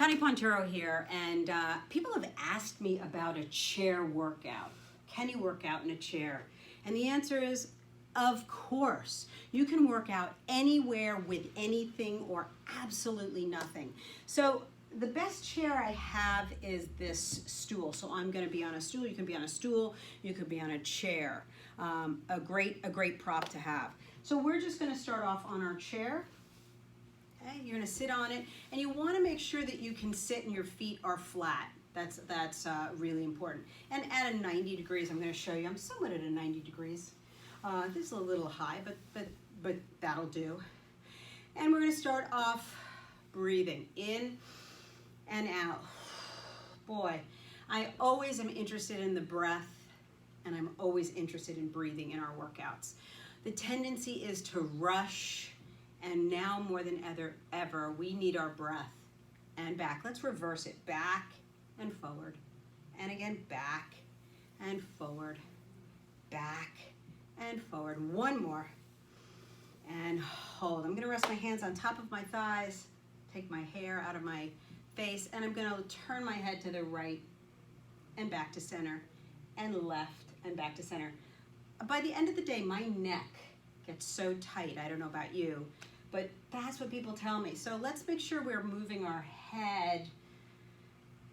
Connie Pontero here, and people have asked me about a chair workout. Can you work out in a chair? And the answer is, of course. You can work out anywhere with anything or absolutely nothing. So the best chair I have is this stool. So I'm going to be on a stool. You can be on a stool. You could be on a chair. A great prop to have. So we're just going to start off on our chair. Okay, you're going to sit on it, and you want to make sure that you can sit and your feet are flat. That's really important. And at a 90 degrees, I'm going to show you. I'm somewhat at a 90 degrees. This is a little high, but that'll do. And we're going to start off breathing in and out. Boy, I always am interested in the breath, and I'm always interested in breathing in our workouts. The tendency is to rush, and now more than ever, we need our breath. And back. Let's reverse it. Back and forward. And again, back and forward. Back and forward. One more. And hold. I'm going to rest my hands on top of my thighs. Take my hair out of my face. And I'm going to turn my head to the right and back to center. And left and back to center. By the end of the day, my neck gets so tight. I don't know about you, but that's what people tell me. So let's make sure we're moving our head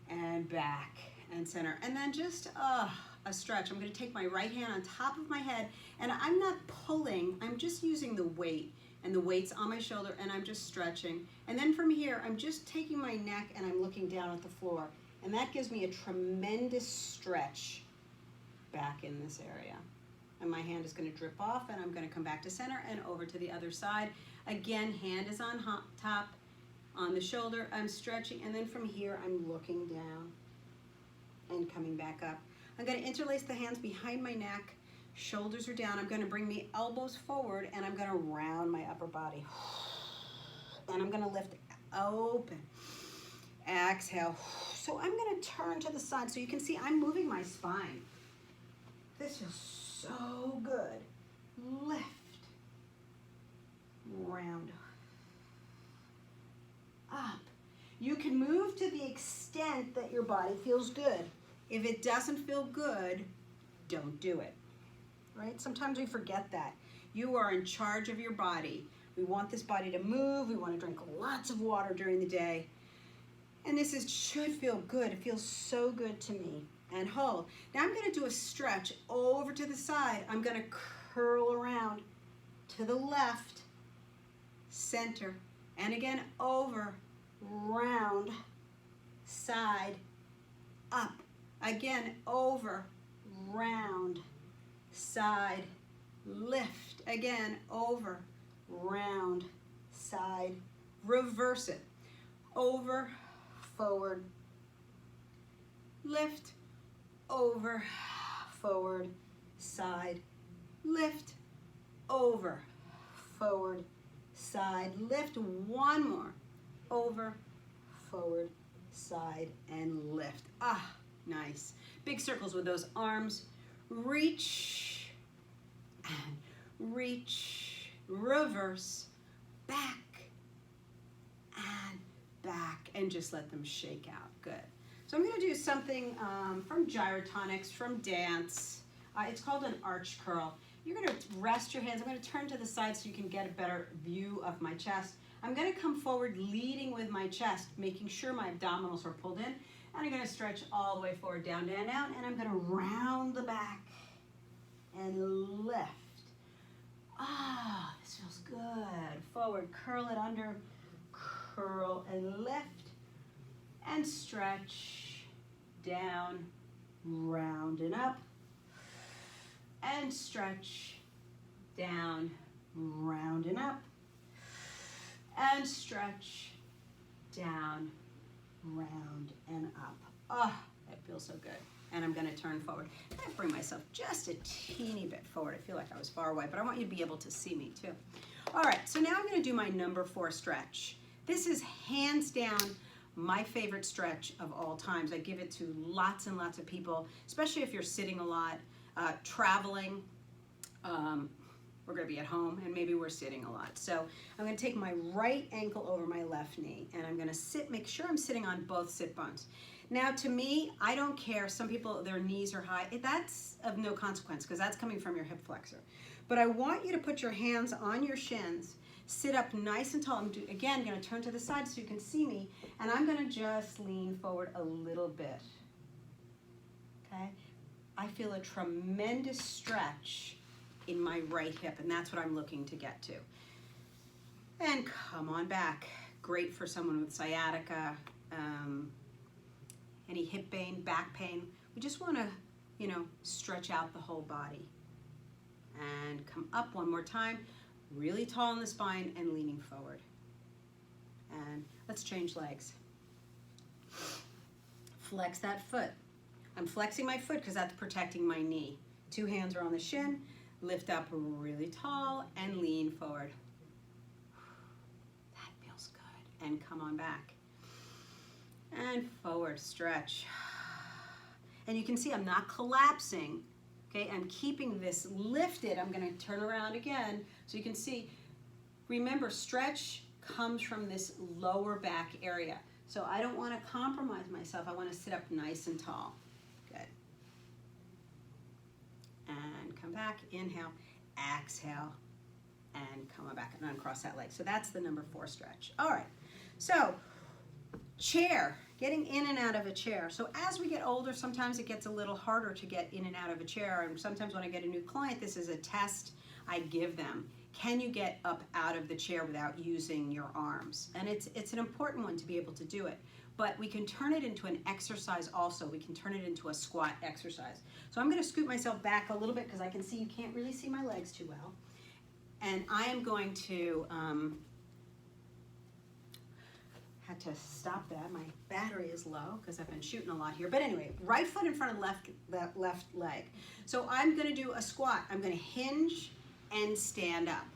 and back and center. And then just a stretch. I'm going to take my right hand on top of my head, and I'm not pulling. I'm just using the weight, and the weight's on my shoulder, and I'm just stretching. And then from here, I'm just taking my neck, and I'm looking down at the floor. And that gives me a tremendous stretch back in this area. And my hand is going to drip off, and I'm going to come back to center and over to the other side. Again, hand is on top, on the shoulder. I'm stretching, and then from here, I'm looking down and coming back up. I'm going to interlace the hands behind my neck. Shoulders are down. I'm going to bring the elbows forward, and I'm going to round my upper body. And I'm going to lift open. Exhale. So I'm going to turn to the side so you can see I'm moving my spine. This feels so good. Lift. Round. Up. You can move to the extent that your body feels good. If it doesn't feel good, don't do it. Right? Sometimes we forget that. You are in charge of your body. We want this body to move. We want to drink lots of water during the day. And this should feel good. It feels so good to me. And hold. Now I'm going to do a stretch over to the side. I'm going to curl around to the left, center, and again over, round, side, up. Again, over, round, side, lift. Again, over, round, side, reverse it. Over, forward, lift, over, forward, side, lift, over, forward, side, lift. One more. Over, forward, side, and lift. Nice. Big circles with those arms. Reach, and reach, reverse, back, and back, and just let them shake out. Good. So I'm going to do something from Gyrotonics, from dance. It's called an arch curl. You're going to rest your hands. I'm going to turn to the side so you can get a better view of my chest. I'm going to come forward leading with my chest, making sure my abdominals are pulled in. And I'm going to stretch all the way forward, down, down, down. And I'm going to round the back and lift. This feels good. Forward, curl it under, curl and lift. And stretch, down, round and up. And stretch, down, round and up. And stretch, down, round and up. That feels so good. And I'm going to turn forward. I'm going to bring myself just a teeny bit forward. I feel like I was far away, but I want you to be able to see me too. All right, so now I'm going to do my number 4 stretch. This is hands down my favorite stretch of all times. I give it to lots and lots of people, especially if you're sitting a lot, traveling, we're going to be at home and maybe we're sitting a lot. So I'm going to take my right ankle over my left knee and I'm going to sit, make sure I'm sitting on both sit bones. Now to me, I don't care. Some people, their knees are high. That's of no consequence because that's coming from your hip flexor. But I want you to put your hands on your shins, sit up nice and tall. I'm again going to turn to the side so you can see me, and I'm going to just lean forward a little bit. Okay? I feel a tremendous stretch in my right hip, and that's what I'm looking to get to. And come on back. Great for someone with sciatica, any hip pain, back pain. We just want to, stretch out the whole body. And come up one more time, really tall in the spine and leaning forward. And let's change legs. Flex that foot. I'm flexing my foot because that's protecting my knee. 2 hands are on the shin. Lift up really tall and lean forward. That feels good. And come on back. And forward, stretch. And you can see I'm not collapsing. Okay, I'm keeping this lifted. I'm going to turn around again so you can see. Remember, stretch comes from this lower back area. So I don't want to compromise myself. I want to sit up nice and tall. Good. And come back, inhale, exhale, and come on back and uncross that leg. So that's the number 4 stretch. All right, so chair, getting in and out of a chair. So as we get older, sometimes it gets a little harder to get in and out of a chair. And sometimes when I get a new client, this is a test I give them. Can you get up out of the chair without using your arms? And it's an important one to be able to do it. But we can turn it into an exercise also. We can turn it into a squat exercise. So I'm going to scoot myself back a little bit because I can see you can't really see my legs too well. And I am going to, had to stop that. My battery is low because I've been shooting a lot here. But anyway, right foot in front of left leg. So I'm going to do a squat. I'm going to hinge and stand up.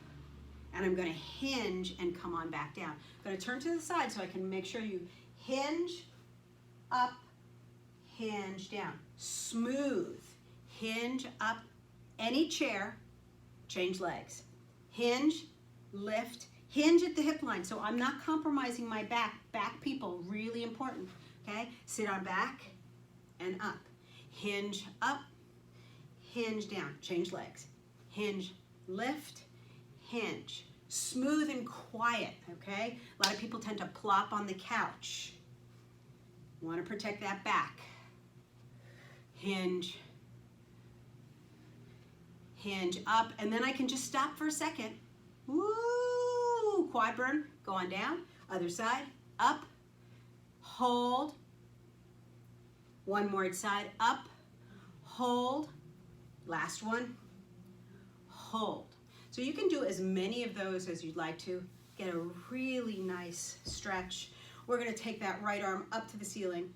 And I'm going to hinge and come on back down. I'm going to turn to the side so I can make sure you hinge up, hinge down. Smooth. Hinge up. Any chair, change legs. Hinge, lift, hinge at the hip line. So I'm not compromising my back. Back people, really important. Okay? Sit on back and up. Hinge up, hinge down. Change legs. Hinge, lift, hinge. Smooth and quiet, okay? A lot of people tend to plop on the couch. Want to protect that back. Hinge, hinge up, and then I can just stop for a second. Woo! Quad burn, go on down. Other side, up, hold. One more side, up, hold. Last one, hold. So you can do as many of those as you'd like to. Get a really nice stretch. We're going to take that right arm up to the ceiling,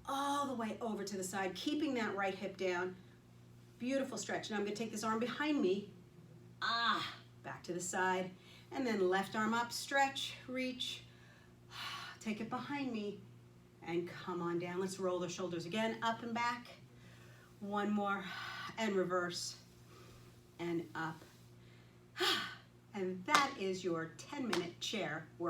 all the way over to the side, keeping that right hip down. Beautiful stretch. Now I'm going to take this arm behind me. Back to the side. And then left arm up, stretch, reach. Take it behind me and come on down. Let's roll the shoulders again, up and back. One more, and reverse, and up. And that is your 10-minute chair workout.